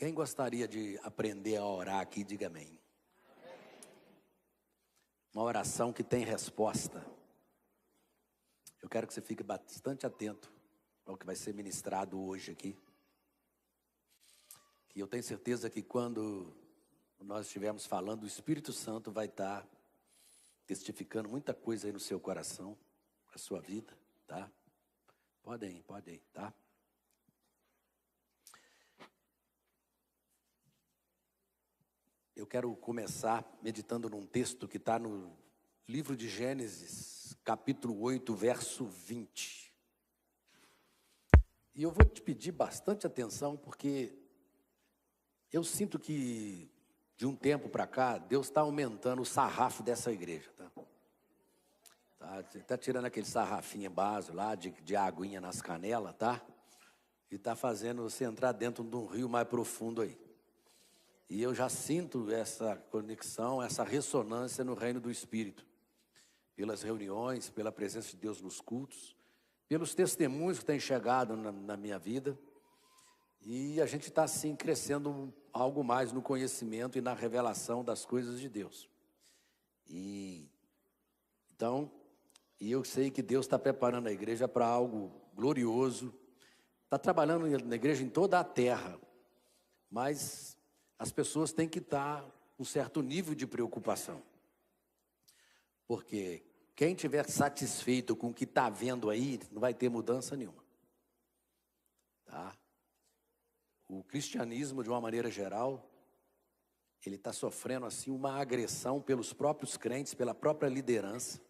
Quem gostaria de aprender a orar aqui, diga amém. Uma oração que tem resposta. Eu quero que você fique bastante atento ao que vai ser ministrado hoje aqui. Que eu tenho certeza que quando nós estivermos falando, o Espírito Santo vai estar testificando muita coisa aí no seu coração, na sua vida, tá? Podem, tá? Eu quero começar meditando num texto que está no livro de Gênesis, capítulo 8, verso 20. E eu vou te pedir bastante atenção, porque eu sinto que, de um tempo para cá, Deus está aumentando o sarrafo dessa igreja, tá? Tá tirando aquele sarrafinho básico lá, de aguinha nas canelas, tá? E tá fazendo você entrar dentro de um rio mais profundo aí. E eu já sinto essa conexão, essa ressonância no reino do Espírito. Pelas reuniões, pela presença de Deus nos cultos, pelos testemunhos que têm chegado na minha vida. E a gente está, assim, crescendo algo mais no conhecimento e na revelação das coisas de Deus. Então, eu sei que Deus está preparando a igreja para algo glorioso. Está trabalhando na igreja em toda a terra. Mas as pessoas têm que estar com um certo nível de preocupação. Porque quem estiver satisfeito com o que está vendo aí, não vai ter mudança nenhuma. Tá? O cristianismo, de uma maneira geral, ele está sofrendo assim uma agressão pelos próprios crentes, pela própria liderança.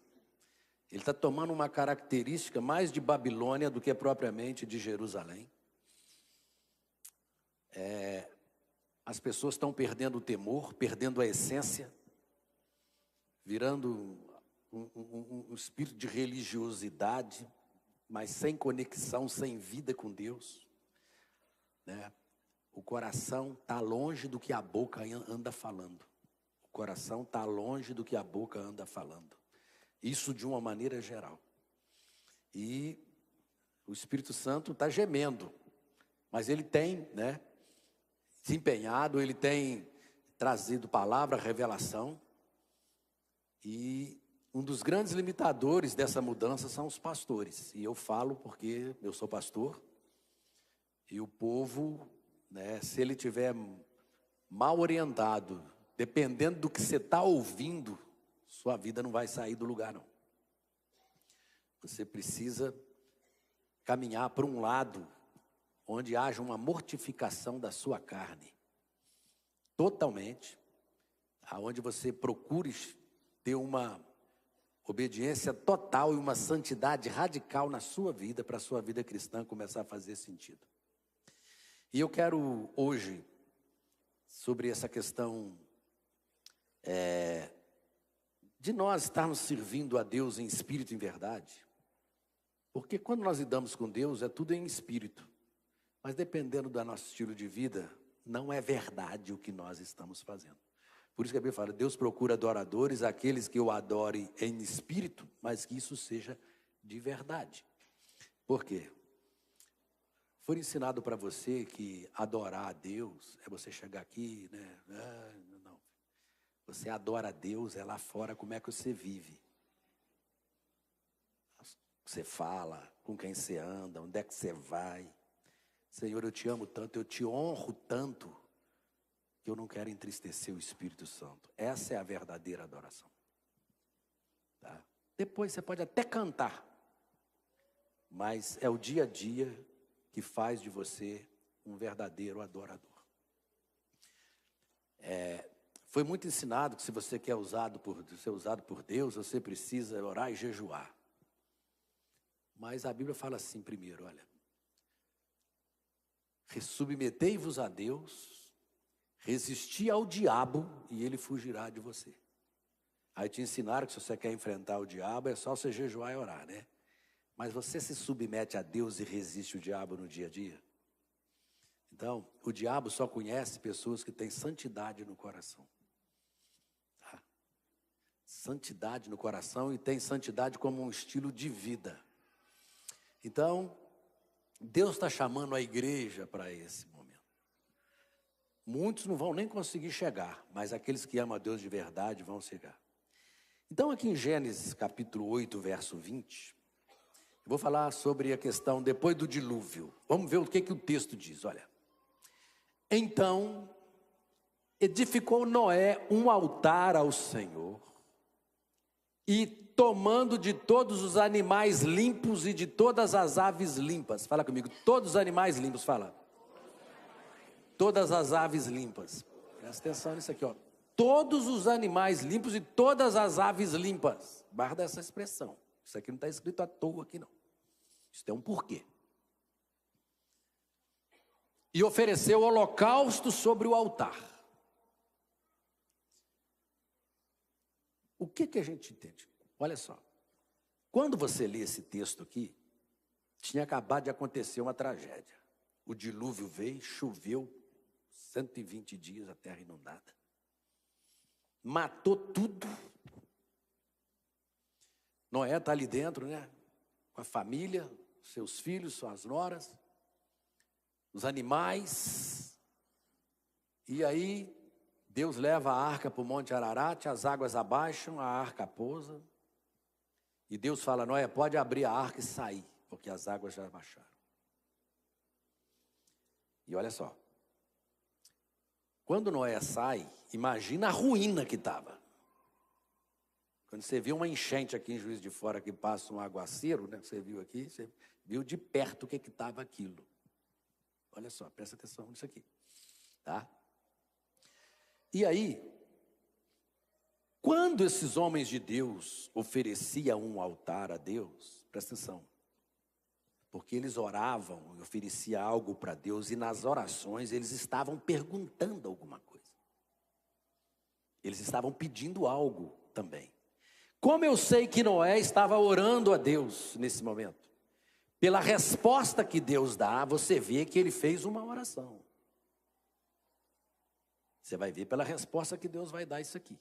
Ele está tomando uma característica mais de Babilônia do que propriamente de Jerusalém. As pessoas estão perdendo o temor, perdendo a essência, virando um espírito de religiosidade, mas sem conexão, sem vida com Deus, né? O coração está longe do que a boca anda falando. O coração está longe do que a boca anda falando. Isso de uma maneira geral. E o Espírito Santo está gemendo, mas ele tem, né, se empenhado, ele tem trazido palavra, revelação. E um dos grandes limitadores dessa mudança são os pastores. E eu falo porque eu sou pastor. E o povo, né, se ele estiver mal orientado, dependendo do que você está ouvindo, sua vida não vai sair do lugar, não. Você precisa caminhar para um lado onde haja uma mortificação da sua carne, totalmente, aonde você procure ter uma obediência total e uma santidade radical na sua vida, para a sua vida cristã começar a fazer sentido. E eu quero hoje, sobre essa questão de nós estarmos servindo a Deus em espírito e em verdade, porque quando nós lidamos com Deus é tudo em espírito, mas dependendo do nosso estilo de vida, não é verdade o que nós estamos fazendo. Por isso que a Bíblia fala, Deus procura adoradores, aqueles que o adorem em espírito, mas que isso seja de verdade. Por quê? Foi ensinado para você que adorar a Deus é você chegar aqui, né? Não. Você adora a Deus, é lá fora como é que você vive. Você fala, com quem você anda, onde é que você vai. Senhor, eu te amo tanto, eu te honro tanto, que eu não quero entristecer o Espírito Santo. Essa é a verdadeira adoração. Tá? Depois você pode até cantar, mas é o dia a dia que faz de você um verdadeiro adorador. Foi muito ensinado que se você quer ser usado por Deus, você precisa orar e jejuar. Mas a Bíblia fala assim primeiro, olha, submetei-vos a Deus, resisti ao diabo e ele fugirá de você. Aí te ensinaram que se você quer enfrentar o diabo, é só você jejuar e orar, né? Mas você se submete a Deus e resiste o diabo no dia a dia? Então, o diabo só conhece pessoas que têm santidade no coração. Tá? Santidade no coração, e tem santidade como um estilo de vida. Então, Deus está chamando a igreja para esse momento. Muitos não vão nem conseguir chegar, mas aqueles que amam a Deus de verdade vão chegar. Então, aqui em Gênesis capítulo 8, verso 20, eu vou falar sobre a questão depois do dilúvio. Vamos ver o que o texto diz, olha. Então, edificou Noé um altar ao Senhor, e tomando de todos os animais limpos e de todas as aves limpas. Fala comigo, todos os animais limpos, fala. Todas as aves limpas. Presta atenção nisso aqui, ó. Todos os animais limpos e todas as aves limpas. Guarda essa expressão. Isso aqui não está escrito à toa aqui, não. Isso tem um porquê. E ofereceu holocausto sobre o altar. O que a gente entende? Olha só. Quando você lê esse texto aqui, tinha acabado de acontecer uma tragédia. O dilúvio veio, choveu 120 dias, a terra inundada. Matou tudo. Noé está ali dentro, né? Com a família, seus filhos, suas noras, os animais. E aí, Deus leva a arca para o Monte Ararat, as águas abaixam, a arca pousa. E Deus fala, Noé, pode abrir a arca e sair, porque as águas já abaixaram. E olha só. Quando Noé sai, imagina a ruína que estava. Quando você viu uma enchente aqui em Juiz de Fora, que passa um aguaceiro, né? Você viu aqui, você viu de perto o que estava aquilo. Olha só, presta atenção nisso aqui. Tá? E aí, quando esses homens de Deus ofereciam um altar a Deus, presta atenção, porque eles oravam e ofereciam algo para Deus, e nas orações eles estavam perguntando alguma coisa. Eles estavam pedindo algo também. Como eu sei que Noé estava orando a Deus nesse momento? Pela resposta que Deus dá, você vê que ele fez uma oração. Você vai ver pela resposta que Deus vai dar isso aqui.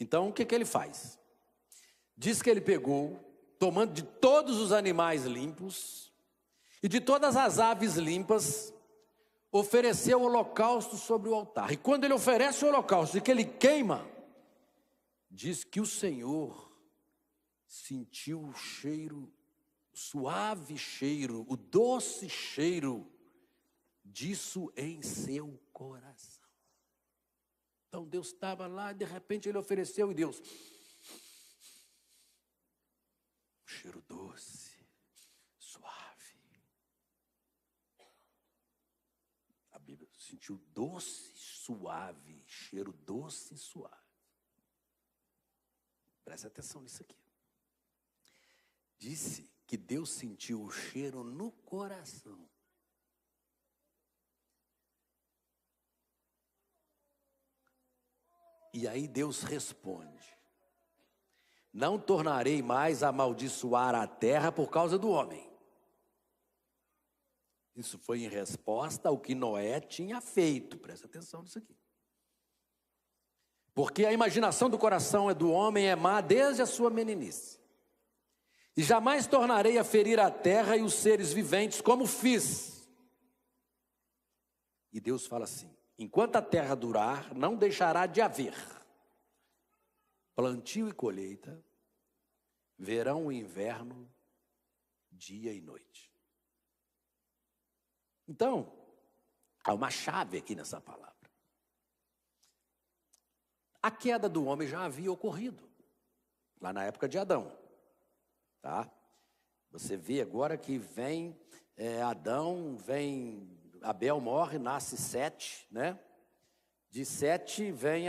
Então, o que ele faz? Diz que ele pegou, tomando de todos os animais limpos e de todas as aves limpas, ofereceu o holocausto sobre o altar. E quando ele oferece o holocausto e que ele queima, diz que o Senhor sentiu o cheiro, o suave cheiro, o doce cheiro disso em seu coração. Então Deus estava lá e de repente ele ofereceu e Deus... cheiro doce, suave. A Bíblia sentiu doce, suave, cheiro doce e suave. Preste atenção nisso aqui. Disse que Deus sentiu o cheiro no coração. E aí Deus responde: não tornarei mais a amaldiçoar a terra por causa do homem. Isso foi em resposta ao que Noé tinha feito. Presta atenção nisso aqui. Porque a imaginação do coração do homem é má desde a sua meninice. E jamais tornarei a ferir a terra e os seres viventes como fiz. E Deus fala assim: enquanto a terra durar, não deixará de haver plantio e colheita, verão e inverno, dia e noite. Então, há uma chave aqui nessa palavra. A queda do homem já havia ocorrido, lá na época de Adão. Tá? Você vê agora que vem Adão, vem Abel morre, nasce Sete, né? De Sete vem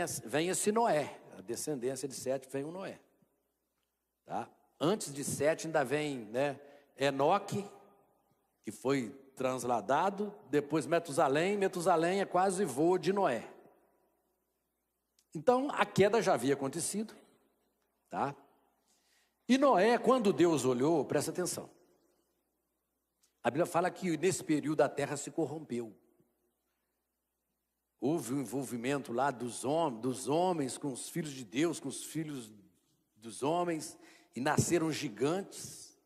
esse Noé, a descendência de Sete vem o Noé. Tá? Antes de Sete ainda vem, né, Enoque, que foi transladado, depois Metusalém é quase vô de Noé. Então a queda já havia acontecido, tá? E Noé, quando Deus olhou, presta atenção, a Bíblia fala que nesse período a terra se corrompeu. Houve um envolvimento lá dos homens com os filhos de Deus, com os filhos dos homens, e nasceram gigantes.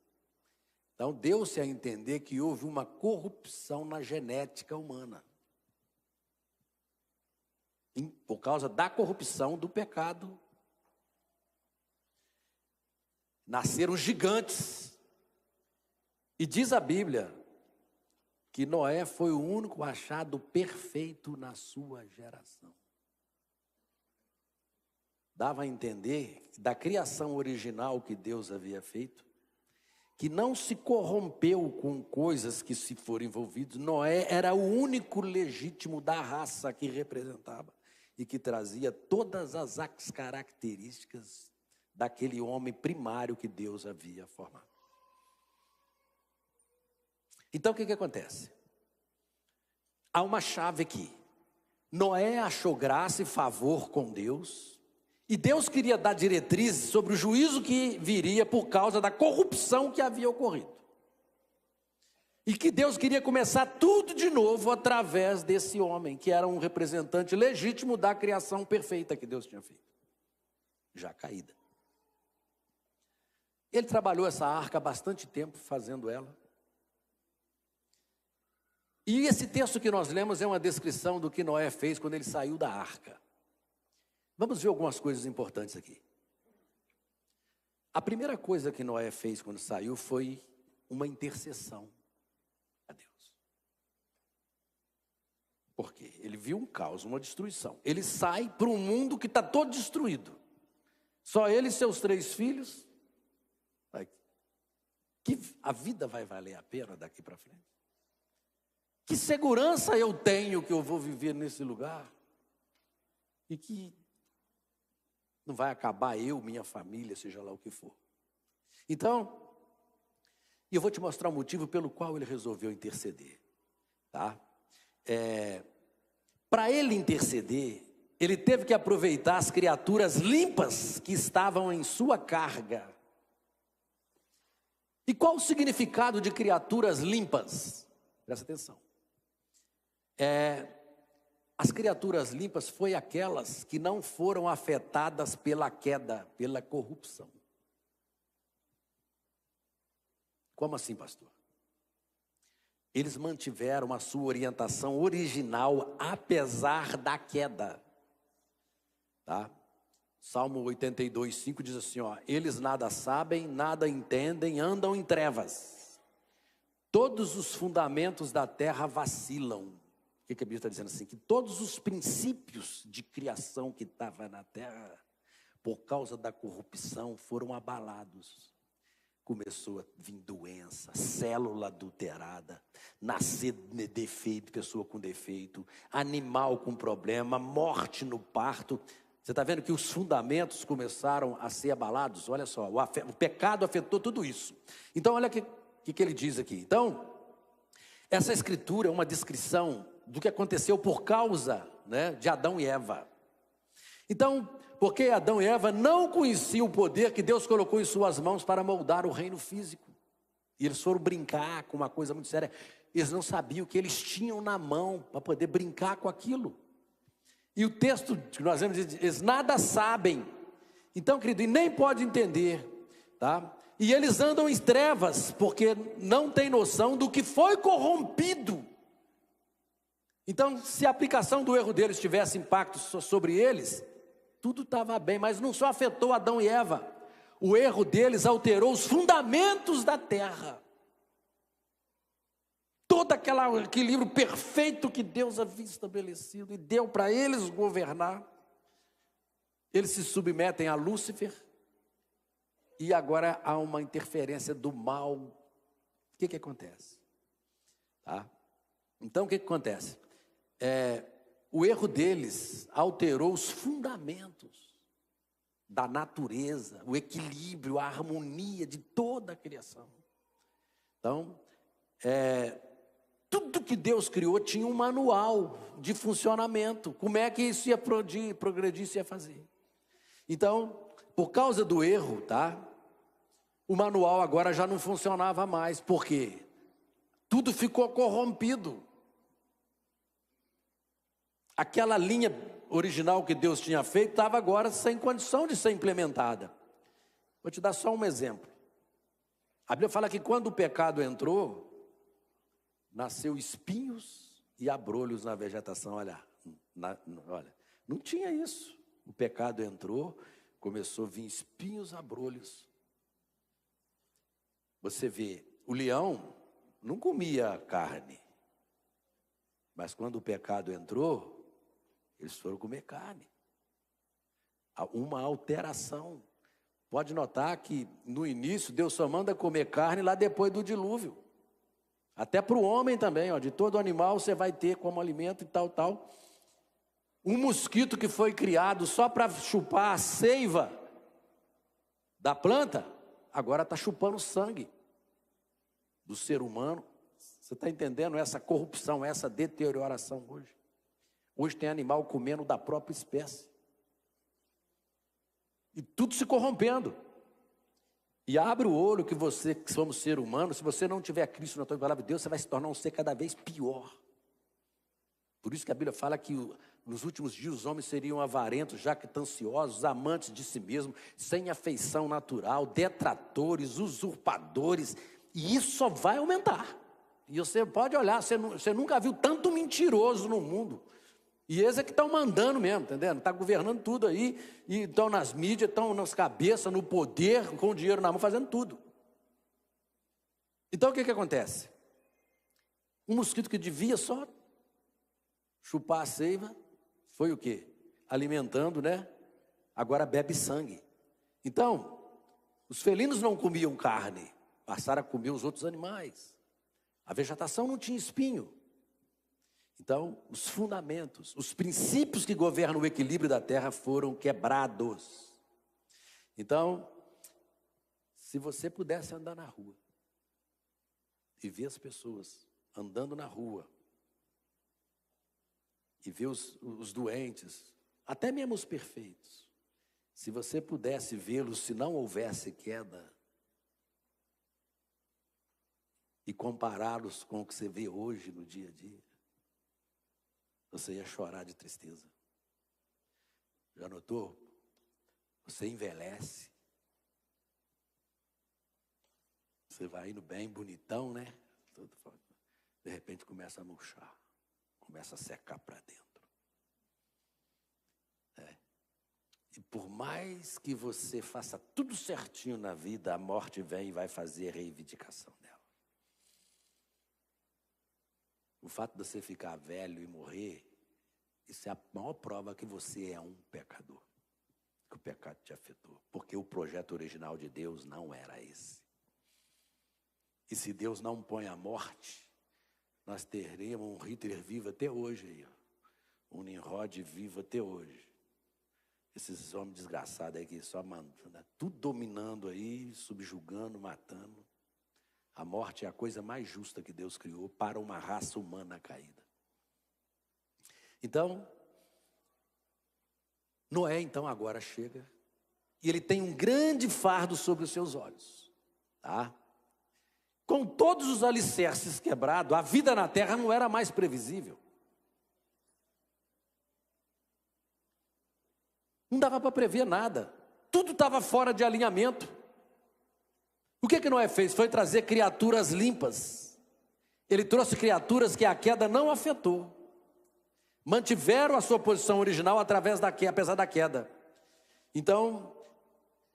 Então deu-se a entender que houve uma corrupção na genética humana. por causa da corrupção, do pecado. Nasceram gigantes. E diz a Bíblia que Noé foi o único achado perfeito na sua geração. Dava a entender, da criação original que Deus havia feito, que não se corrompeu com coisas que se foram envolvidos. Noé era o único legítimo da raça que representava e que trazia todas as características daquele homem primário que Deus havia formado. Então o que acontece? Há uma chave aqui. Noé achou graça e favor com Deus, e Deus queria dar diretrizes sobre o juízo que viria por causa da corrupção que havia ocorrido. E que Deus queria começar tudo de novo através desse homem, que era um representante legítimo da criação perfeita que Deus tinha feito, já caída. Ele trabalhou essa arca há bastante tempo, fazendo ela. E esse texto que nós lemos é uma descrição do que Noé fez quando ele saiu da arca. Vamos ver algumas coisas importantes aqui. A primeira coisa que Noé fez quando saiu foi uma intercessão a Deus. Por quê? Ele viu um caos, uma destruição. Ele sai para um mundo que está todo destruído. Só ele e seus 3 filhos. Que a vida vai valer a pena daqui para frente? Que segurança eu tenho que eu vou viver nesse lugar? E que não vai acabar eu, minha família, seja lá o que for. Então, eu vou te mostrar o motivo pelo qual ele resolveu interceder. Tá? Para ele interceder, ele teve que aproveitar as criaturas limpas que estavam em sua carga. E qual o significado de criaturas limpas? Presta atenção. As criaturas limpas foi aquelas que não foram afetadas pela queda, pela corrupção. Como assim, pastor? Eles mantiveram a sua orientação original, apesar da queda. Tá? Salmo 82:5 diz assim, ó, eles nada sabem, nada entendem, andam em trevas. Todos os fundamentos da terra vacilam. O que a Bíblia está dizendo assim? Que todos os princípios de criação que estavam na terra, por causa da corrupção, foram abalados. Começou a vir doença, célula adulterada, nascer defeito, pessoa com defeito, animal com problema, morte no parto. Você está vendo que os fundamentos começaram a ser abalados? Olha só, o pecado afetou tudo isso. Então olha o que ele diz aqui. Então, essa escritura é uma descrição do que aconteceu por causa, né, de Adão e Eva. Então, porque Adão e Eva não conheciam o poder que Deus colocou em suas mãos para moldar o reino físico. E eles foram brincar com uma coisa muito séria. Eles não sabiam o que eles tinham na mão para poder brincar com aquilo. E o texto que nós vemos diz, eles nada sabem. Então, querido, e nem pode entender, tá? E eles andam em trevas, porque não têm noção do que foi corrompido. Então, se a aplicação do erro deles tivesse impacto sobre eles, tudo estava bem, mas não só afetou Adão e Eva. O erro deles alterou os fundamentos da terra. Todo aquele equilíbrio perfeito que Deus havia estabelecido e deu para eles governar. Eles se submetem a Lúcifer. E agora há uma interferência do mal. O que acontece? Tá? Então o que acontece? O erro deles alterou os fundamentos da natureza, o equilíbrio, a harmonia de toda a criação. Então, tudo que Deus criou tinha um manual de funcionamento. Como é que isso ia progredir, isso ia fazer. Então, por causa do erro, tá? O manual agora já não funcionava mais. Por quê? Tudo ficou corrompido. Aquela linha original que Deus tinha feito estava agora sem condição de ser implementada. Vou te dar só um exemplo. A Bíblia fala que quando o pecado entrou, nasceu espinhos e abrolhos na vegetação. Olha, Não tinha isso. O pecado entrou, começou a vir espinhos, abrolhos. Você vê, o leão não comia carne. Mas quando o pecado entrou, eles foram comer carne. Uma alteração. Pode notar que no início Deus só manda comer carne lá depois do dilúvio. Até para o homem também, ó, de todo animal você vai ter como alimento e tal, tal. Um mosquito que foi criado só para chupar a seiva da planta, agora está chupando sangue do ser humano. Você está entendendo essa corrupção, essa deterioração hoje? Hoje tem animal comendo da própria espécie. E tudo se corrompendo. E abre o olho que você, que somos ser humano, se você não tiver Cristo na tua palavra de Deus, você vai se tornar um ser cada vez pior. Por isso que a Bíblia fala que nos últimos dias os homens seriam avarentos, jactanciosos, amantes de si mesmos, sem afeição natural, detratores, usurpadores. E isso só vai aumentar. E você pode olhar, você nunca viu tanto mentiroso no mundo. E eles é que estão mandando mesmo, entendendo? Está governando tudo aí, e estão nas mídias, estão nas cabeças, no poder, com o dinheiro na mão, fazendo tudo. Então o que acontece? Um mosquito que devia só chupar a seiva, foi o quê? Alimentando, né? Agora bebe sangue. Então, os felinos não comiam carne, passaram a comer os outros animais. A vegetação não tinha espinho. Então, os fundamentos, os princípios que governam o equilíbrio da terra foram quebrados. Então, se você pudesse andar na rua e ver as pessoas andando na rua, e ver os doentes, até mesmo os perfeitos, se você pudesse vê-los se não houvesse queda, e compará-los com o que você vê hoje no dia a dia, você ia chorar de tristeza. Já notou? Você envelhece. Você vai indo bem, bonitão, né? De repente começa a murchar. Começa a secar para dentro. E por mais que você faça tudo certinho na vida, a morte vem e vai fazer a reivindicação dela. O fato de você ficar velho e morrer, isso é a maior prova que você é um pecador. Que o pecado te afetou. Porque o projeto original de Deus não era esse. E se Deus não põe a morte, nós teremos um Hitler vivo até hoje aí, ó. Um Nimrod vivo até hoje. Esses homens desgraçados aí que só mandam, né? Tudo dominando aí, subjugando, matando. A morte é a coisa mais justa que Deus criou para uma raça humana caída. Então, Noé então agora chega e ele tem um grande fardo sobre os seus olhos, tá? Com todos os alicerces quebrados, a vida na terra não era mais previsível. Não dava para prever nada. Tudo estava fora de alinhamento. O que Noé fez? Foi trazer criaturas limpas. Ele trouxe criaturas que a queda não afetou. Mantiveram a sua posição original apesar da queda. Então,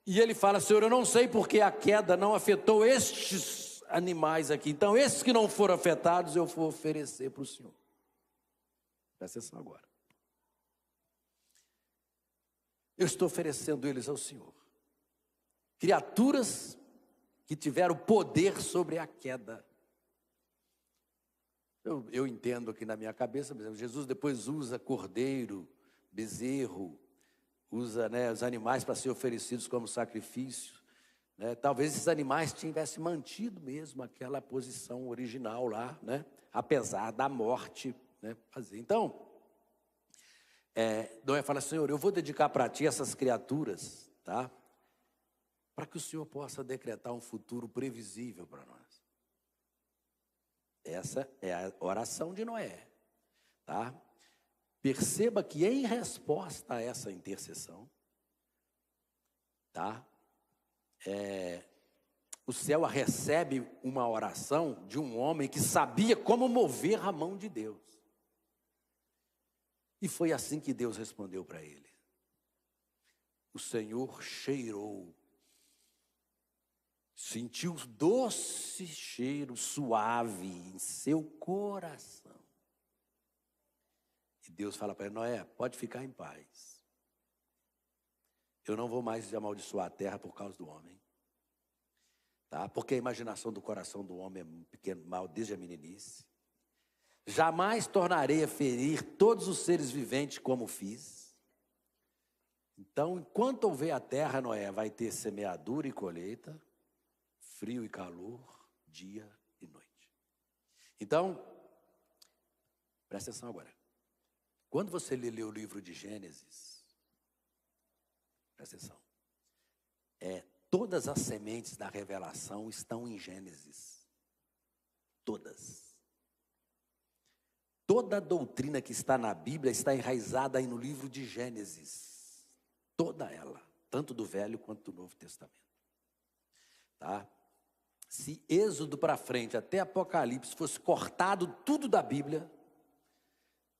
e ele fala, Senhor, eu não sei porque a queda não afetou estes animais aqui. Então, esses que não foram afetados, eu vou oferecer para o Senhor. Presta atenção agora. Eu estou oferecendo eles ao Senhor. Criaturas que tiveram poder sobre a queda. Eu entendo aqui na minha cabeça, por exemplo, Jesus depois usa cordeiro, bezerro, usa, né, os animais para ser oferecidos como sacrifício. Né? Talvez esses animais tivessem mantido mesmo aquela posição original lá, né? Apesar da morte. Né? Então, Noé fala, Senhor, eu vou dedicar para ti essas criaturas, tá? Para que o Senhor possa decretar um futuro previsível para nós. Essa é a oração de Noé, tá? Perceba que em resposta a essa intercessão, tá? O céu recebe uma oração de um homem que sabia como mover a mão de Deus. E foi assim que Deus respondeu para ele. O Senhor cheirou, sentiu um doce cheiro suave em seu coração. E Deus fala para ele: Noé, pode ficar em paz. Eu não vou mais amaldiçoar a terra por causa do homem. Tá? Porque a imaginação do coração do homem é pequeno mal desde a meninice. Jamais tornarei a ferir todos os seres viventes como fiz. Então, enquanto houver a terra, Noé, vai ter semeadura e colheita, frio e calor, dia e noite. Então, presta atenção agora. Quando você lê o livro de Gênesis, presta atenção, todas as sementes da revelação estão em Gênesis. Todas. Toda a doutrina que está na Bíblia está enraizada aí no livro de Gênesis. Toda ela, tanto do Velho quanto do Novo Testamento. Tá? Se Êxodo para frente até Apocalipse fosse cortado tudo da Bíblia,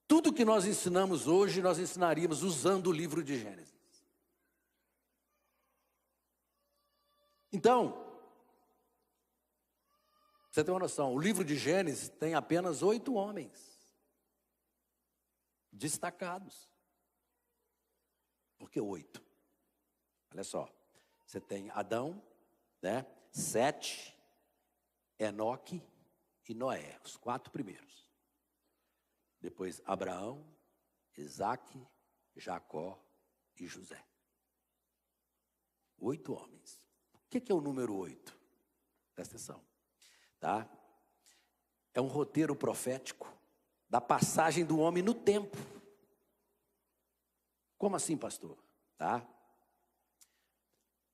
tudo que nós ensinamos hoje, nós ensinaríamos usando o livro de Gênesis. Então, você tem uma noção, o livro de Gênesis tem apenas 8 homens destacados. Por que 8? Olha só, você tem Adão, né? Sete, Enoque e Noé, os 4 primeiros. Depois Abraão, Isaque, Jacó e José. 8 homens. O que é o número 8? Presta atenção. Tá? É um roteiro profético da passagem do homem no tempo. Como assim, pastor? Tá?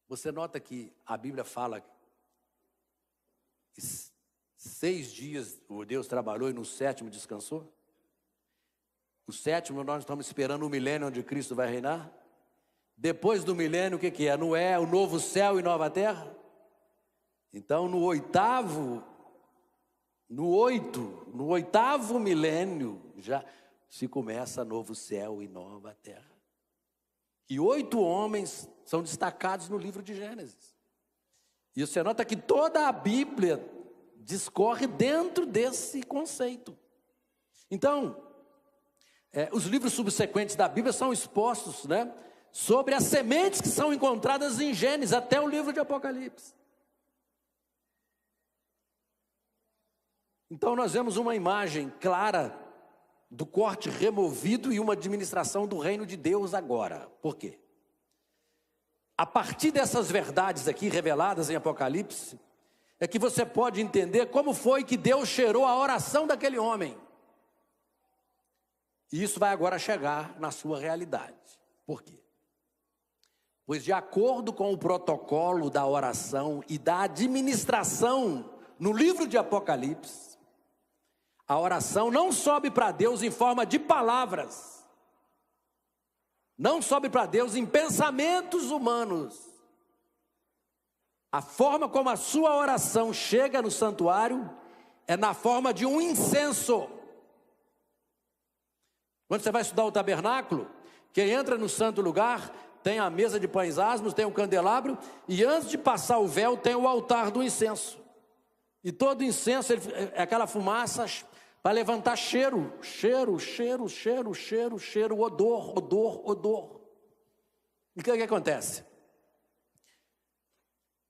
Você nota que a Bíblia fala que 6 dias o Deus trabalhou e no 7º descansou? O 7º nós estamos esperando o milênio onde Cristo vai reinar. Depois do milênio, o que é? Noé, o novo céu e nova terra? Então no 8º milênio já se começa novo céu e nova terra. E 8 homens são destacados no livro de Gênesis. E você nota que toda a Bíblia discorre dentro desse conceito. Então, os livros subsequentes da Bíblia são expostos, né, sobre as sementes que são encontradas em Gênesis, até o livro de Apocalipse. Então nós vemos uma imagem clara do corte removido e uma administração do reino de Deus agora. Por quê? A partir dessas verdades aqui reveladas em Apocalipse, é que você pode entender como foi que Deus cheirou a oração daquele homem. E isso vai agora chegar na sua realidade. Por quê? Pois de acordo com o protocolo da oração e da administração no livro de Apocalipse, a oração não sobe para Deus em forma de palavras, não sobe para Deus em pensamentos humanos. A forma como a sua oração chega no santuário é na forma de um incenso. Quando você vai estudar o tabernáculo, quem entra no santo lugar tem a mesa de pães asmos, tem o candelabro, e antes de passar o véu tem o altar do incenso. E todo incenso é aquela fumaça para levantar cheiro, odor. E o que acontece?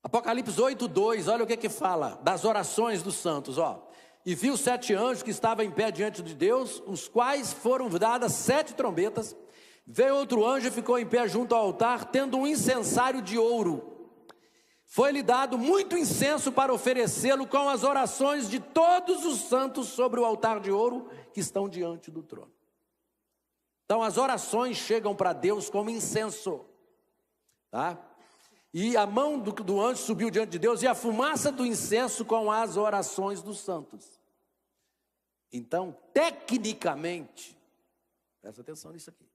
Apocalipse 8:2, olha o que fala das orações dos santos, ó. E viu 7 anjos que estavam em pé diante de Deus, os quais foram dadas 7 trombetas. Veio outro anjo e ficou em pé junto ao altar, tendo um incensário de ouro. Foi-lhe dado muito incenso para oferecê-lo com as orações de todos os santos sobre o altar de ouro que estão diante do trono. Então as orações chegam para Deus como incenso, tá? E a mão do anjo subiu diante de Deus, e a fumaça do incenso com as orações dos santos. Então, tecnicamente, presta atenção nisso aqui,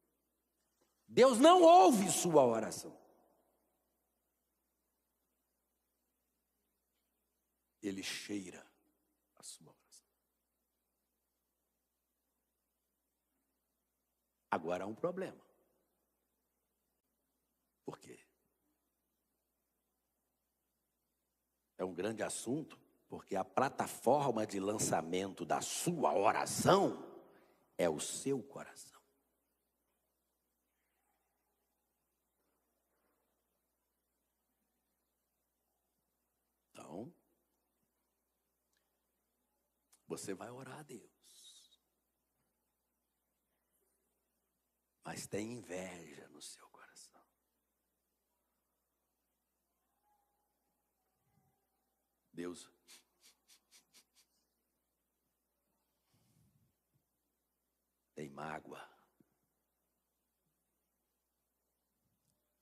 Deus não ouve sua oração. Ele cheira a sua oração. Agora há um problema. Por quê? É um grande assunto, porque a plataforma de lançamento da sua oração é o seu coração. Então, você vai orar a Deus, mas tem inveja no seu coração. Deus, tem mágoa,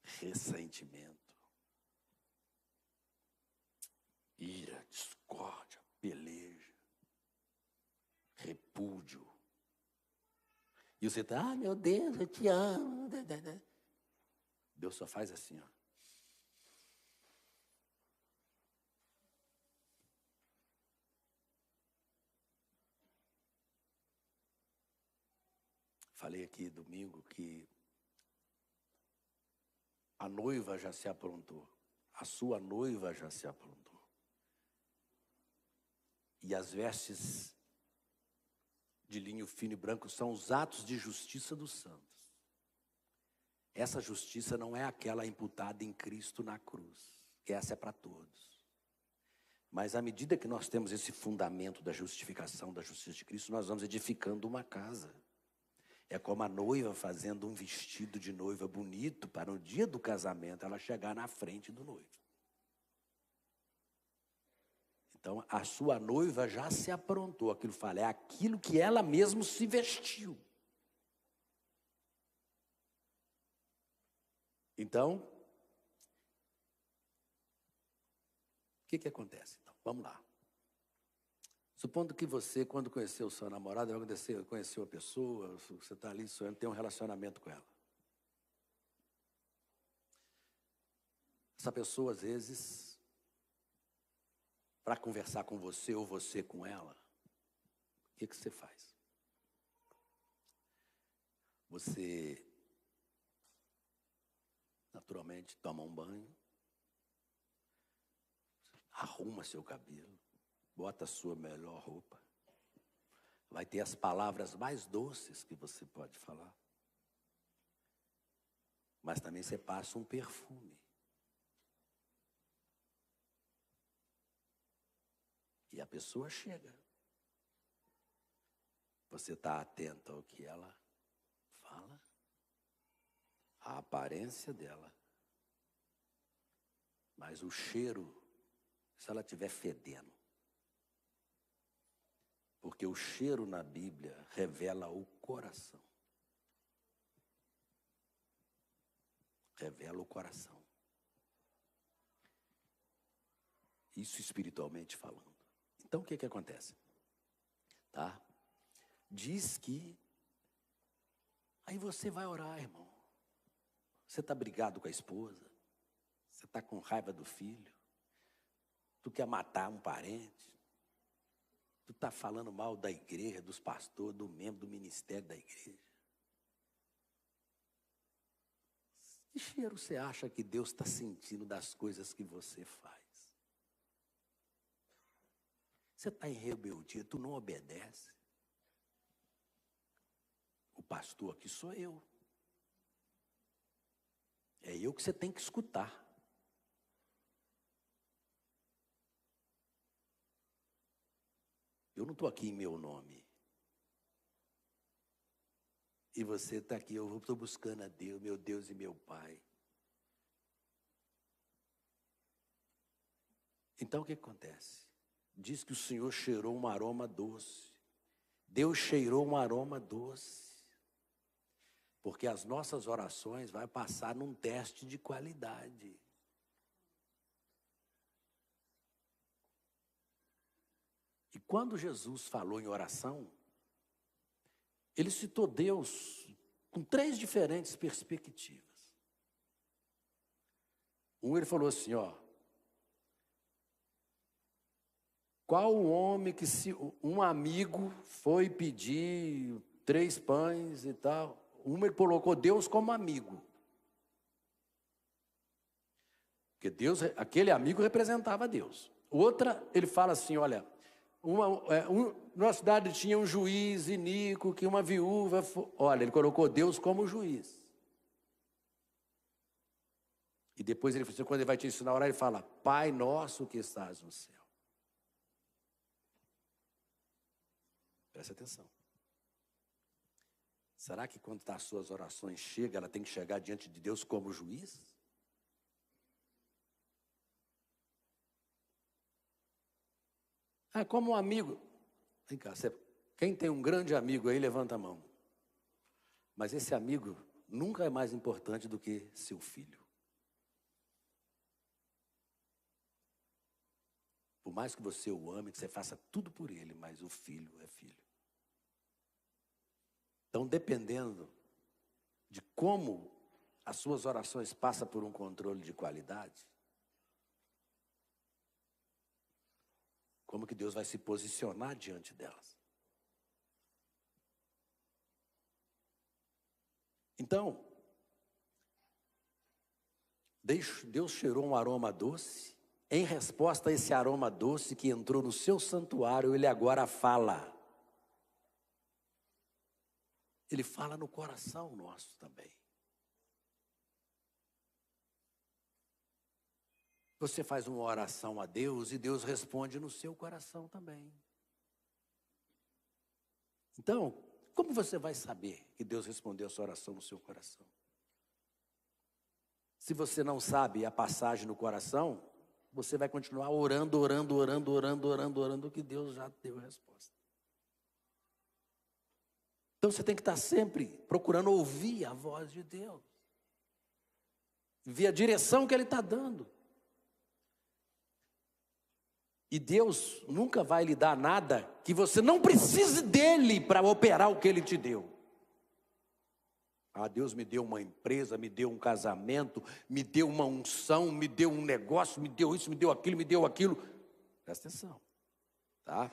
ressentimento, ira, discórdia, peleja, repúdio. E você está, meu Deus, eu te amo. Deus só faz assim, ó. Falei aqui domingo que a noiva já se aprontou. A sua noiva já se aprontou. E as vestes de linho fino e branco são os atos de justiça dos santos. Essa justiça não é aquela imputada em Cristo na cruz. Essa é para todos. Mas à medida que nós temos esse fundamento da justificação, da justiça de Cristo, nós vamos edificando uma casa. É como a noiva fazendo um vestido de noiva bonito para no dia do casamento ela chegar na frente do noivo. Então a sua noiva já se aprontou, aquilo fala, é aquilo que ela mesma se vestiu. Então, o que acontece? Então, vamos lá. Supondo que você, quando conheceu o seu namorado, conheceu a pessoa, você está ali sonhando, tem um relacionamento com ela. Essa pessoa, às vezes, para conversar com você ou você com ela, o que você faz? Você, naturalmente, toma um banho, arruma seu cabelo, bota a sua melhor roupa. Vai ter as palavras mais doces que você pode falar. Mas também você passa um perfume. E a pessoa chega. Você está atento ao que ela fala, à aparência dela. Mas o cheiro, se ela estiver fedendo, porque o cheiro na Bíblia revela o coração. Revela o coração. Isso espiritualmente falando. Então o que acontece? Tá? Diz que aí você vai orar, irmão. Você está brigado com a esposa. Você está com raiva do filho. Tu quer matar um parente. Tu está falando mal da igreja, dos pastores, do membro do ministério da igreja. Que cheiro você acha que Deus está sentindo das coisas que você faz? Você está em rebeldia, tu não obedece. O pastor aqui sou eu. É eu que você tem que escutar. Eu não estou aqui em meu nome. E você está aqui, eu estou buscando a Deus, meu Deus e meu Pai. Então o que acontece? Diz que o Senhor cheirou um aroma doce. Deus cheirou um aroma doce. Porque as nossas orações vão passar num teste de qualidade. E quando Jesus falou em oração, ele citou Deus com 3 diferentes perspectivas. Ele falou assim, ó. Qual o homem que se um amigo foi pedir 3 pães e tal, ele colocou Deus como amigo. Porque Deus, aquele amigo representava Deus. Outra, ele fala assim, olha, numa cidade tinha um juiz iníquo, que uma viúva, olha, ele colocou Deus como juiz. E depois ele, quando ele vai te ensinar a orar, ele fala, Pai nosso que estás no céu. Presta atenção. Será que quando as suas orações chegam, ela tem que chegar diante de Deus como juiz? Como um amigo. Vem cá, quem tem um grande amigo aí, levanta a mão. Mas esse amigo nunca é mais importante do que seu filho. Por mais que você o ame, que você faça tudo por ele, mas o filho é filho. Então, dependendo de como as suas orações passam por um controle de qualidade, como que Deus vai se posicionar diante delas. Então, Deus cheirou um aroma doce. Em resposta a esse aroma doce que entrou no seu santuário, ele agora fala. Ele fala no coração nosso também. Você faz uma oração a Deus e Deus responde no seu coração também. Então, como você vai saber que Deus respondeu a sua oração no seu coração? Se você não sabe a passagem no coração, você vai continuar orando, que Deus já deu a resposta. Então você tem que estar sempre procurando ouvir a voz de Deus. Ver a direção que Ele está dando. E Deus nunca vai lhe dar nada que você não precise dEle para operar o que Ele te deu. Deus me deu uma empresa, me deu um casamento, me deu uma unção, me deu um negócio, me deu isso, me deu aquilo. Presta atenção, tá?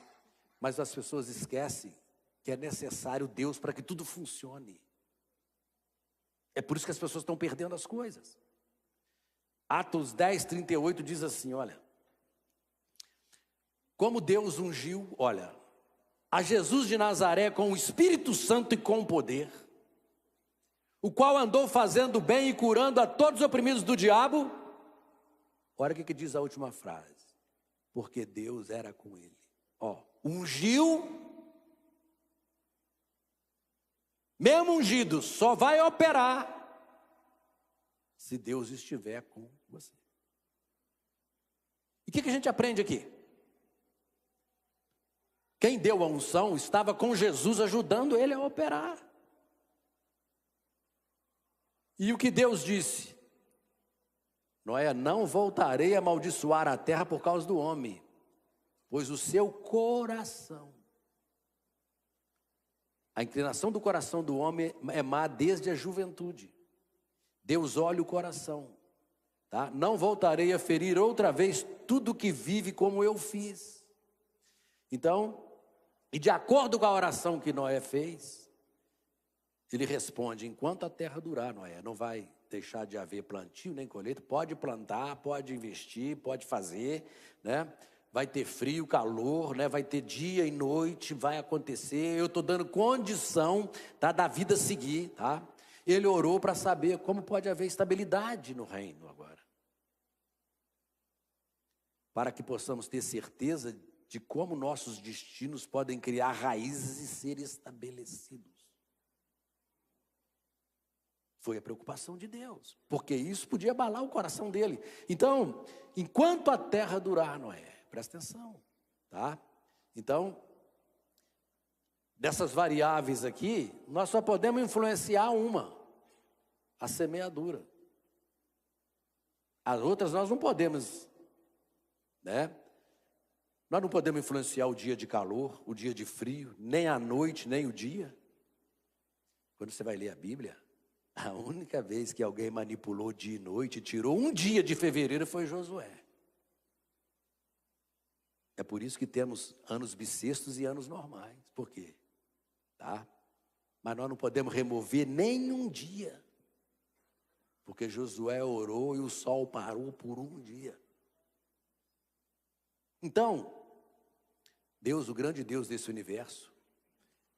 Mas as pessoas esquecem que é necessário Deus para que tudo funcione. É por isso que as pessoas estão perdendo as coisas. Atos 10, 38 diz assim, olha. Como Deus ungiu, olha, a Jesus de Nazaré com o Espírito Santo e com poder, o qual andou fazendo bem e curando a todos os oprimidos do diabo. Olha o que diz a última frase. Porque Deus era com ele. Ungiu, mesmo ungido, só vai operar se Deus estiver com você. E o que a gente aprende aqui? Quem deu a unção estava com Jesus ajudando ele a operar. E o que Deus disse? Noé, não voltarei a amaldiçoar a terra por causa do homem, pois o seu coração, a inclinação do coração do homem é má desde a juventude. Deus olha o coração, tá? Não voltarei a ferir outra vez tudo que vive como eu fiz. Então, e de acordo com a oração que Noé fez, ele responde, enquanto a terra durar, Noé, não vai deixar de haver plantio nem colheita, pode plantar, pode investir, pode fazer, né? Vai ter frio, calor, né? Vai ter dia e noite, vai acontecer, eu estou dando condição, tá, da vida seguir, tá? Ele orou para saber como pode haver estabilidade no reino agora. Para que possamos ter certeza de como nossos destinos podem criar raízes e ser estabelecidos. Foi a preocupação de Deus, porque isso podia abalar o coração dele. Então, enquanto a terra durar, Noé, presta atenção, tá? Então, dessas variáveis aqui, nós só podemos influenciar uma, a semeadura. As outras nós não podemos, né? Nós não podemos influenciar o dia de calor, o dia de frio, nem a noite, nem o dia. Quando você vai ler a Bíblia, a única vez que alguém manipulou dia e noite, tirou um dia de fevereiro, foi Josué. É por isso que temos anos bissextos e anos normais. Por quê? Tá? Mas nós não podemos remover nem um dia. Porque Josué orou e o sol parou por um dia. Então, Deus, o grande Deus desse universo,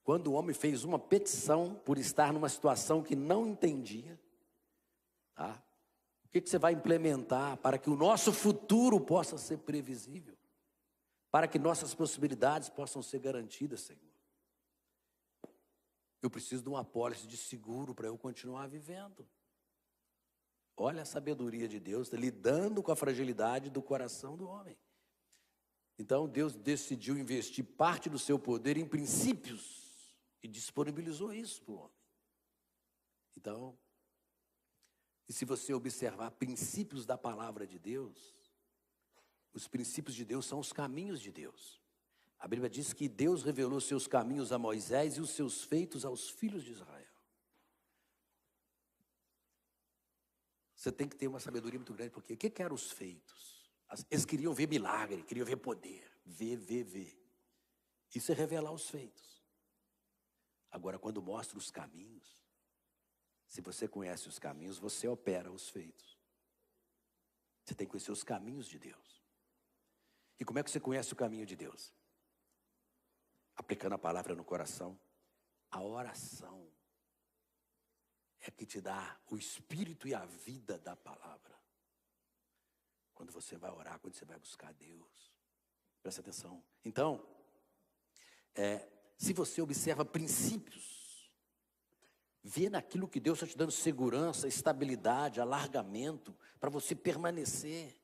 quando o homem fez uma petição por estar numa situação que não entendia, tá? O que você vai implementar para que o nosso futuro possa ser previsível? Para que nossas possibilidades possam ser garantidas, Senhor? Eu preciso de uma apólice de seguro para eu continuar vivendo. Olha a sabedoria de Deus, lidando com a fragilidade do coração do homem. Então Deus decidiu investir parte do seu poder em princípios e disponibilizou isso para o homem. Então, e se você observar princípios da palavra de Deus, os princípios de Deus são os caminhos de Deus. A Bíblia diz que Deus revelou seus caminhos a Moisés e os seus feitos aos filhos de Israel. Você tem que ter uma sabedoria muito grande, porque o que eram os feitos? Eles queriam ver milagre, queriam ver poder, ver. Isso é revelar os feitos. Agora, quando mostra os caminhos, se você conhece os caminhos, você opera os feitos. Você tem que conhecer os caminhos de Deus. E como é que você conhece o caminho de Deus? Aplicando a palavra no coração. A oração é que te dá o espírito e a vida da palavra. Quando você vai orar, quando você vai buscar Deus. Presta atenção. Então, se você observa princípios, vê naquilo que Deus está te dando segurança, estabilidade, alargamento, para você permanecer.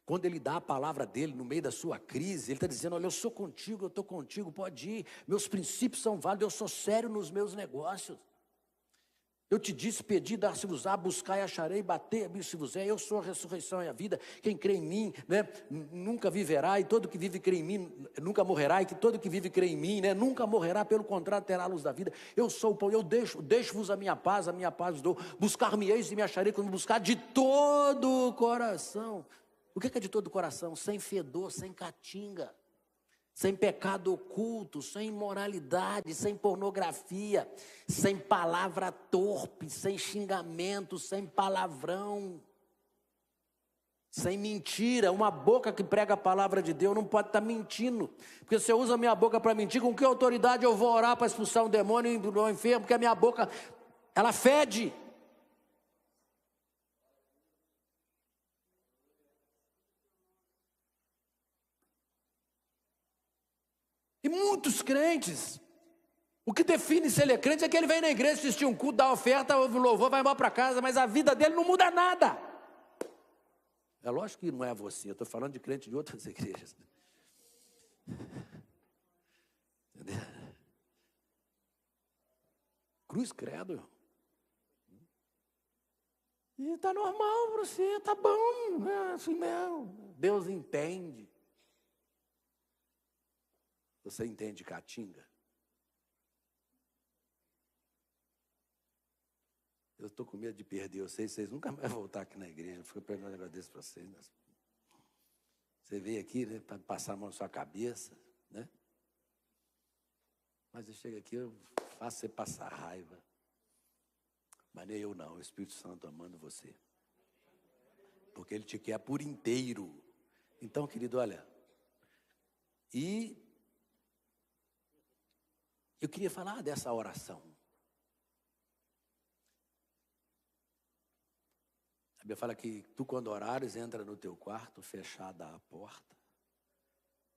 Quando Ele dá a palavra dEle no meio da sua crise, Ele está dizendo, olha, eu sou contigo, eu estou contigo, pode ir. Meus princípios são válidos, eu sou sério nos meus negócios. Eu te disse, pedi, dar-se-vos-á, buscar e acharei, bater, abrir-se-vos-é. Eu sou a ressurreição e a vida. Quem crê em mim, né, nunca viverá, e todo que vive crê em mim, nunca morrerá, e que todo que vive crê em mim, né, nunca morrerá, pelo contrário, terá a luz da vida. Eu sou o pão, eu deixo-vos a minha paz vos dou. Buscar-me-eis e me acharei quando me buscar de todo o coração. O que é de todo o coração? Sem fedor, sem catinga. Sem pecado oculto, sem imoralidade, sem pornografia, sem palavra torpe, sem xingamento, sem palavrão, sem mentira. Uma boca que prega a palavra de Deus não pode estar mentindo, porque se eu uso a minha boca para mentir, com que autoridade eu vou orar para expulsar um demônio do enfermo? Porque a minha boca, ela fede. E muitos crentes, o que define se ele é crente é que ele vem na igreja, assistir um culto, dá oferta, ouve o louvor, vai embora para casa, mas a vida dele não muda nada. É lógico que não é você, eu estou falando de crente de outras igrejas. Entendeu? Cruz credo. E está normal para você, está bom, é assim mesmo. Deus entende. Você entende caatinga? Eu estou com medo de perder vocês nunca mais vão voltar aqui na igreja. Fico pegando um negócio desse para vocês. Né? Você veio aqui, né, para passar a mão na sua cabeça, né? Mas eu chego aqui, eu faço você passar raiva. Mas nem eu não, o Espírito Santo amando você. Porque Ele te quer por inteiro. Então, querido, olha, e eu queria falar dessa oração. A Bíblia fala que tu, quando orares, entra no teu quarto, fechada a porta.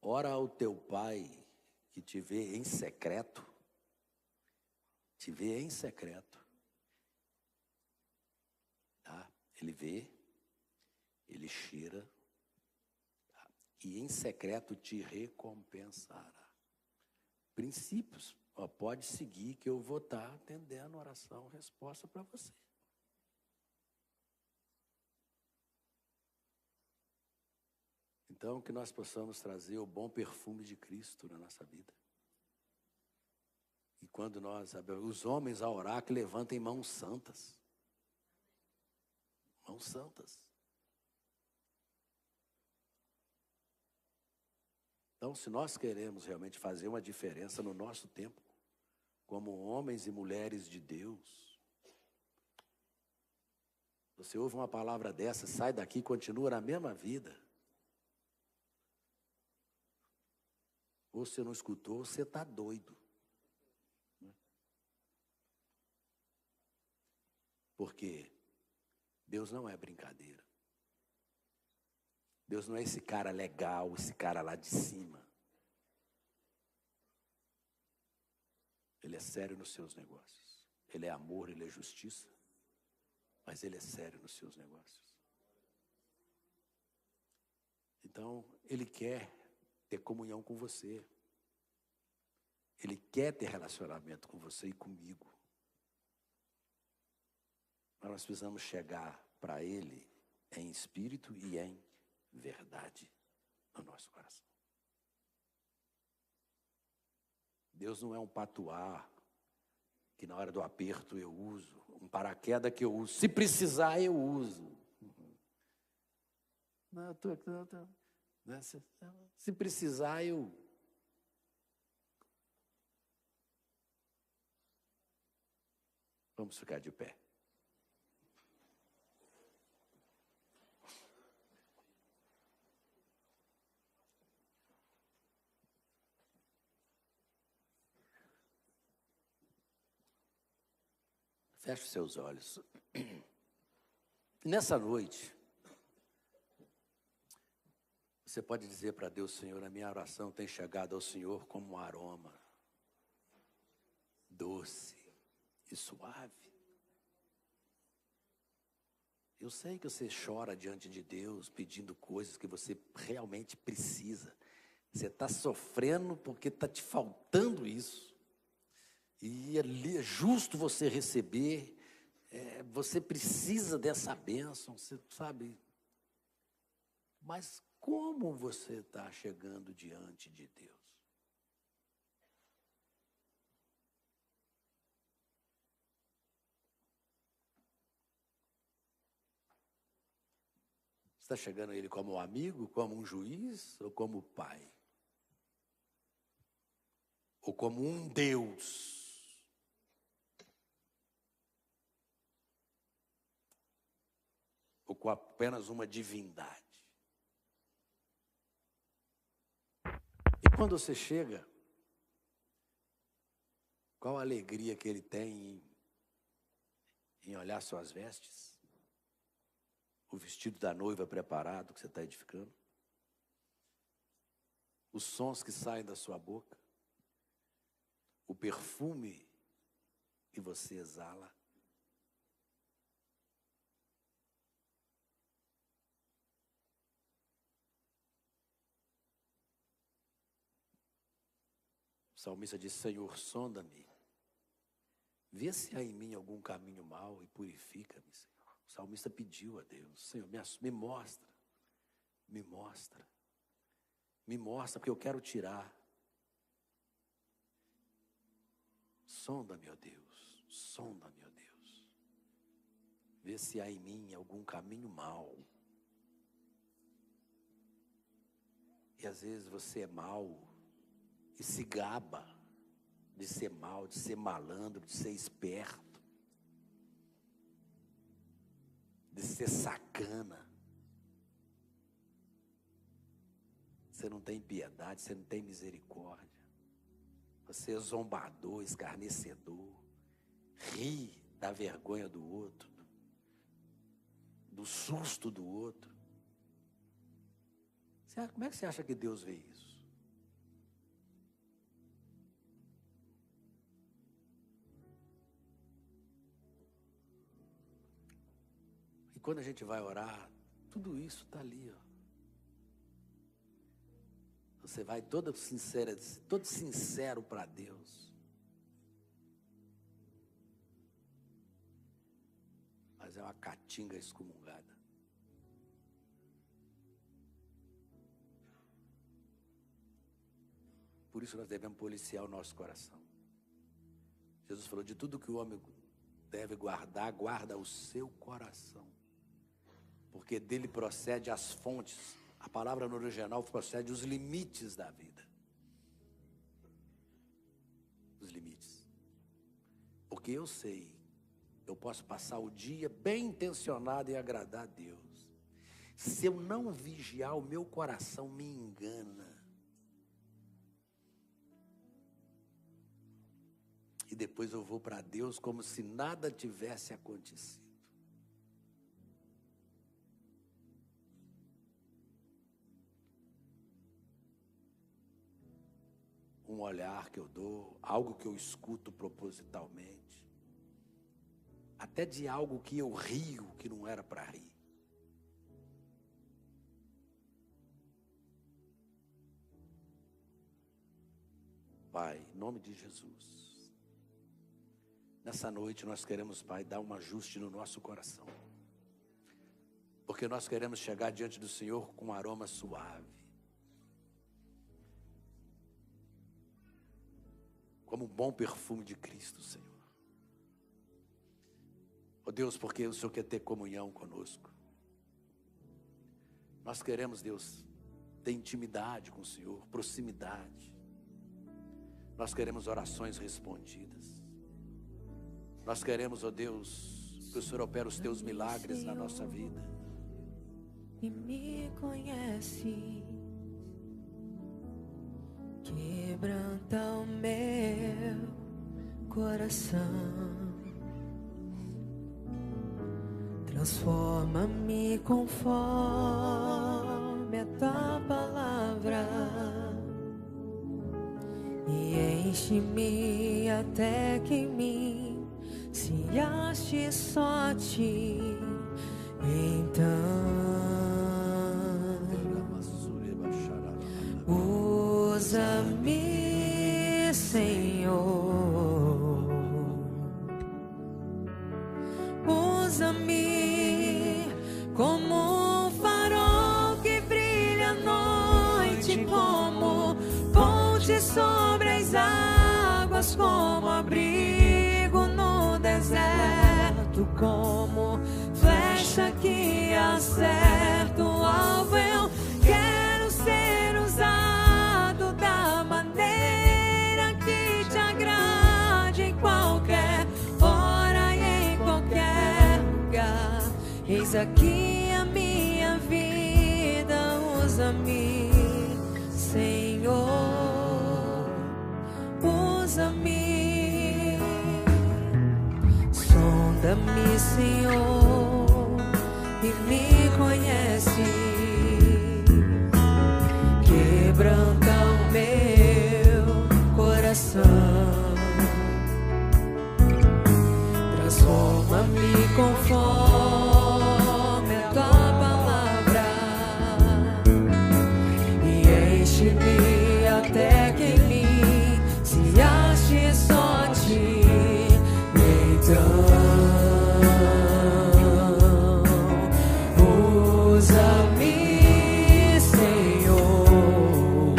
Ora ao teu pai que te vê em secreto. Te vê em secreto. Tá? Ele vê, ele cheira, tá? E em secreto te recompensará. Princípios. Pode seguir que eu vou estar atendendo oração, resposta para você. Então, que nós possamos trazer o bom perfume de Cristo na nossa vida. E quando os homens a orar, que levantem mãos santas. Mãos santas. Então, se nós queremos realmente fazer uma diferença no nosso tempo, como homens e mulheres de Deus. Você ouve uma palavra dessa, sai daqui e continua na mesma vida. Ou você não escutou, ou você está doido. Porque Deus não é brincadeira. Deus não é esse cara legal, esse cara lá de cima. Ele é sério nos seus negócios. Ele é amor, ele é justiça. Mas ele é sério nos seus negócios. Então, ele quer ter comunhão com você. Ele quer ter relacionamento com você e comigo. Mas nós precisamos chegar para ele em espírito e em verdade no nosso coração. Deus não é um patuá que na hora do aperto eu uso, um paraquedas que eu uso. Se precisar, eu uso. Não, se precisar, eu... Vamos ficar de pé. Feche os seus olhos. Nessa noite, você pode dizer para Deus: Senhor, a minha oração tem chegado ao Senhor como um aroma doce e suave. Eu sei que você chora diante de Deus pedindo coisas que você realmente precisa. Você está sofrendo porque está te faltando isso. E é justo você receber, você precisa dessa bênção, você sabe. Mas como você está chegando diante de Deus? Você está chegando a Ele como um amigo, como um juiz ou como pai? Ou como um Deus? Ou com apenas uma divindade? E quando você chega, qual a alegria que ele tem em olhar suas vestes? O vestido da noiva preparado que você está edificando? Os sons que saem da sua boca? O perfume que você exala? O salmista diz: Senhor, sonda-me, vê se há em mim algum caminho mau e purifica-me, Senhor. O salmista pediu a Deus: Senhor, me mostra, me mostra, me mostra, porque eu quero tirar. Sonda-me, ó Deus, sonda-me, ó Deus. Vê se há em mim algum caminho mau. E às vezes você é mau e se gaba de ser mau, de ser malandro, de ser esperto, de ser sacana. Você não tem piedade, você não tem misericórdia. Você é zombador, escarnecedor, ri da vergonha do outro, do susto do outro. Como é que você acha que Deus vê isso? E quando a gente vai orar, tudo isso está ali, ó. Você vai todo sincero para Deus. Mas é uma caatinga excomungada. Por isso nós devemos policiar o nosso coração. Jesus falou: de tudo que o homem deve guardar, guarda o seu coração. Porque dele procede as fontes. A palavra no original procede os limites da vida. Os limites. porque eu sei, eu posso passar o dia bem intencionado em agradar a Deus. Se eu não vigiar, o meu coração me engana. E depois eu vou para Deus como se nada tivesse acontecido. Um olhar que eu dou, algo que eu escuto propositalmente, até de algo que eu rio que não era para rir. Pai, em nome de Jesus, nessa noite nós queremos, Pai, dar um ajuste no nosso coração, porque nós queremos chegar diante do Senhor com um aroma suave, como um bom perfume de Cristo, Senhor. Oh Deus, porque o Senhor quer ter comunhão conosco. Nós queremos, Deus, ter intimidade com o Senhor, proximidade. Nós queremos orações respondidas. Nós queremos, oh Deus, que o Senhor opere os teus milagres na nossa vida. E me conhece, quebranta o meu coração, transforma-me conforme a tua palavra e enche-me até que em mim se ache só ti. Então usa-me, Senhor, usa-me como um farol que brilha à noite, como ponte sobre as águas, como abrigo no deserto, como flecha que acerta o alvo. Eu quero ser usado da maneira que te agrade, em qualquer hora e em qualquer lugar. Eis aqui a minha vida, usa-me, Senhor, usa-me. Sonda-me, Senhor, e me conhece, quebranta o meu coração, transforma-me conforme a tua palavra e enche-me até que em mim se ache só ti. Então usa-me, Senhor,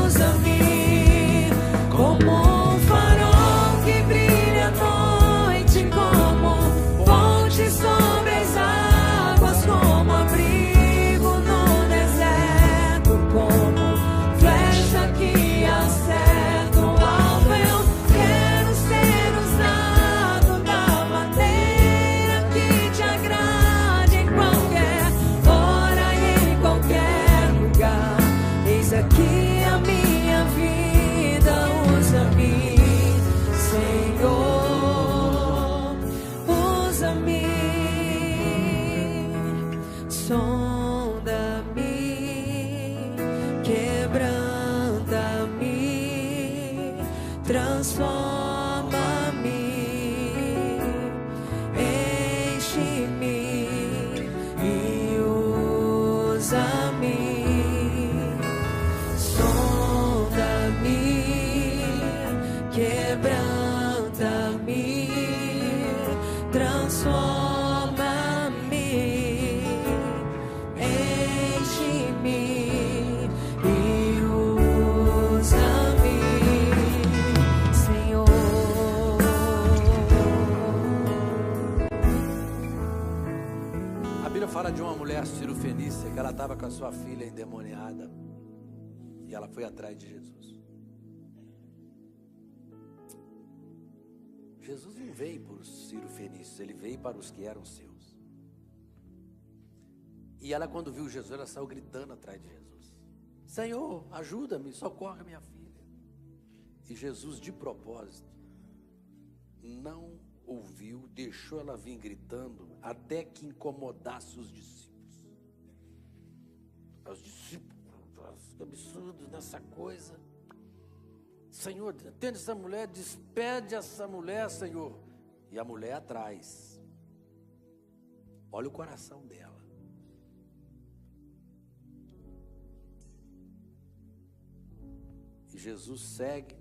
usa-me como um farol que brilha à noite, como ponte sobre as águas, como abrigo no deserto, como flecha que acerta o alvo. Eu quero ser usado da maneira que te agrade, em qualquer hora e em qualquer lugar. Eis aqui a minha vida, usa-me, Senhor, usa-me. Sonda-me, quebranta-me, transforma-me, enche-me e usa-me. Sonda-me, quebranta-me, transforma-me, enche-me e usa-me, Senhor. A Bíblia fala de uma mulher cirofenícia, que ela estava com a sua filha endemoniada, e ela foi atrás de Jesus. Jesus não veio para os sírio-fenícios, ele veio para os que eram seus. E ela, quando viu Jesus, ela saiu gritando atrás de Jesus: Senhor, ajuda-me, socorre minha filha. E Jesus, de propósito, não ouviu, deixou ela vir gritando até que incomodasse os discípulos. Os discípulos, que absurdo nessa coisa. Senhor, atende essa mulher, despede essa mulher, Senhor. E a mulher atrás. Olha o coração dela. E Jesus segue.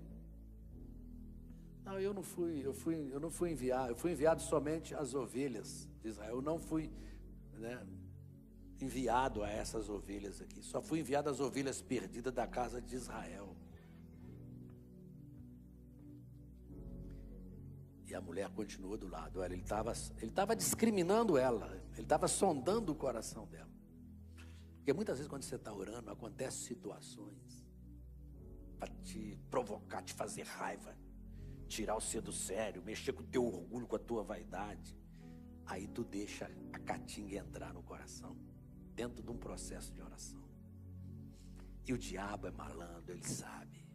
Não, eu não fui enviado. Eu fui enviado somente às ovelhas de Israel. Eu não fui, enviado a essas ovelhas aqui. Só fui enviado às ovelhas perdidas da casa de Israel. E a mulher continuou do lado. Olha, ele estava discriminando ela. Ele estava sondando o coração dela. Porque muitas vezes quando você está orando, acontecem situações para te provocar, te fazer raiva, tirar você do sério, mexer com o teu orgulho, com a tua vaidade. Aí tu deixa a caatinga entrar no coração, dentro de um processo de oração. E o diabo é malandro, ele sabe.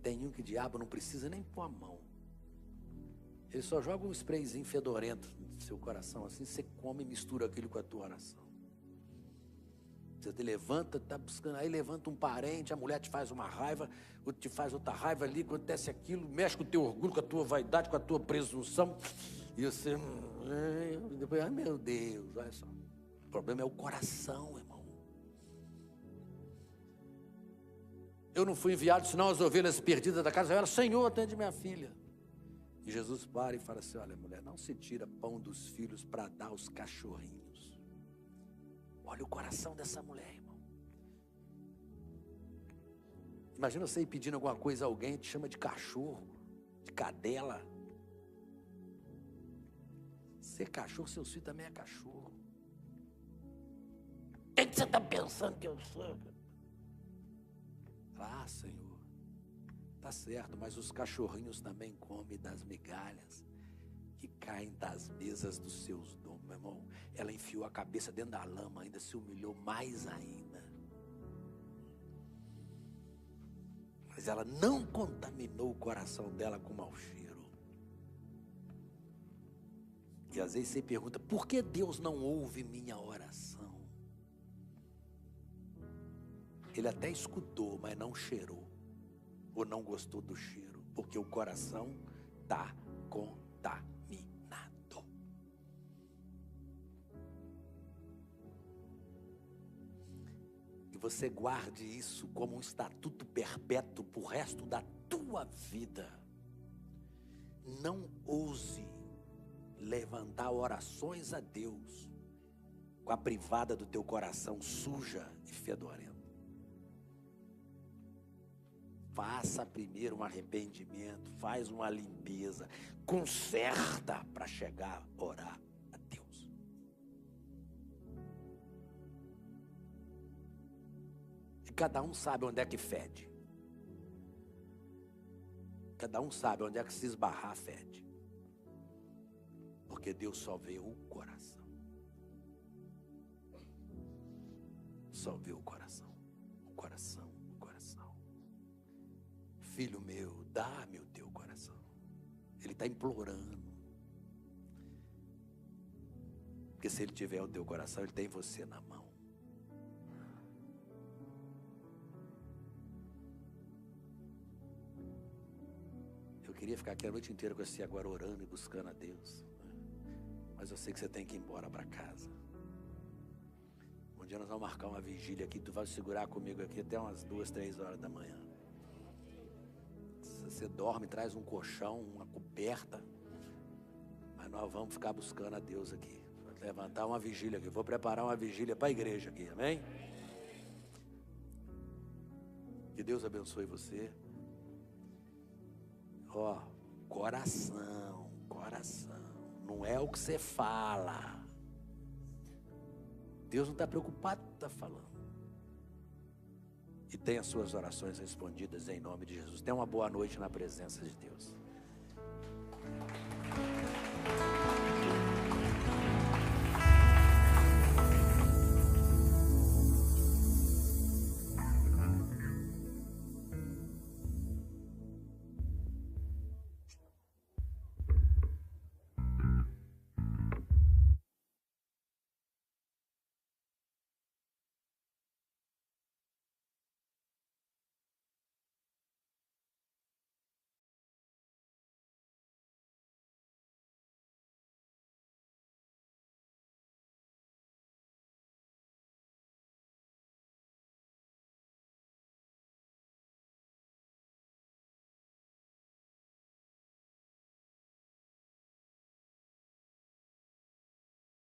Tem um que o diabo não precisa nem pôr a mão. Ele só joga um sprayzinho fedorento no seu coração, assim você come e mistura aquilo com a tua oração. Você te levanta, está buscando, aí levanta um parente, a mulher te faz uma raiva, outro te faz outra raiva ali, acontece aquilo, mexe com o teu orgulho, com a tua vaidade, com a tua presunção, e você, depois, ai meu Deus, olha só. O problema é o coração, irmão. Eu não fui enviado, senão as ovelhas perdidas da casa, ela, Senhor, atende minha filha. E Jesus para e fala assim: olha, mulher, não se tira pão dos filhos para dar aos cachorrinhos. Olha o coração dessa mulher, irmão. Imagina você ir pedindo alguma coisa a alguém, te chama de cachorro, de cadela. Ser cachorro, seu filho também é cachorro. Quem que você está pensando que eu sou? Ah, Senhor, tá certo, mas os cachorrinhos também comem das migalhas que caem das mesas dos seus donos, meu irmão. Ela enfiou a cabeça dentro da lama, ainda se humilhou mais ainda. Mas ela não contaminou o coração dela com mau cheiro. E às vezes você pergunta: por que Deus não ouve minha oração? Ele até escutou, mas não cheirou, ou não gostou do cheiro, porque o coração está contaminado. E você guarde isso como um estatuto perpétuo para o resto da tua vida. Não ouse levantar orações a Deus com a privada do teu coração suja e fedorenta. Faça primeiro um arrependimento, faz uma limpeza, conserta para chegar a orar a Deus. E cada um sabe onde é que fede. Cada um sabe onde é que se esbarrar fede. Porque Deus só vê o coração. Só vê o coração. O coração. Filho meu, dá-me o teu coração. Ele está implorando. Porque se ele tiver o teu coração, ele tem você na mão. Eu queria ficar aqui a noite inteira com você agora orando e buscando a Deus. Mas eu sei que você tem que ir embora para casa. Um dia nós vamos marcar uma vigília aqui. Tu vai segurar comigo aqui até umas 2, 3 horas da manhã. Você dorme, traz um colchão, uma coberta. Mas nós vamos ficar buscando a Deus aqui. Vou levantar uma vigília aqui. Vou preparar uma vigília para a igreja aqui, amém? Que Deus abençoe você. Ó, coração. Não é o que você fala. Deus não está preocupado com o que está falando. E tenha suas orações respondidas em nome de Jesus. Tenha uma boa noite na presença de Deus.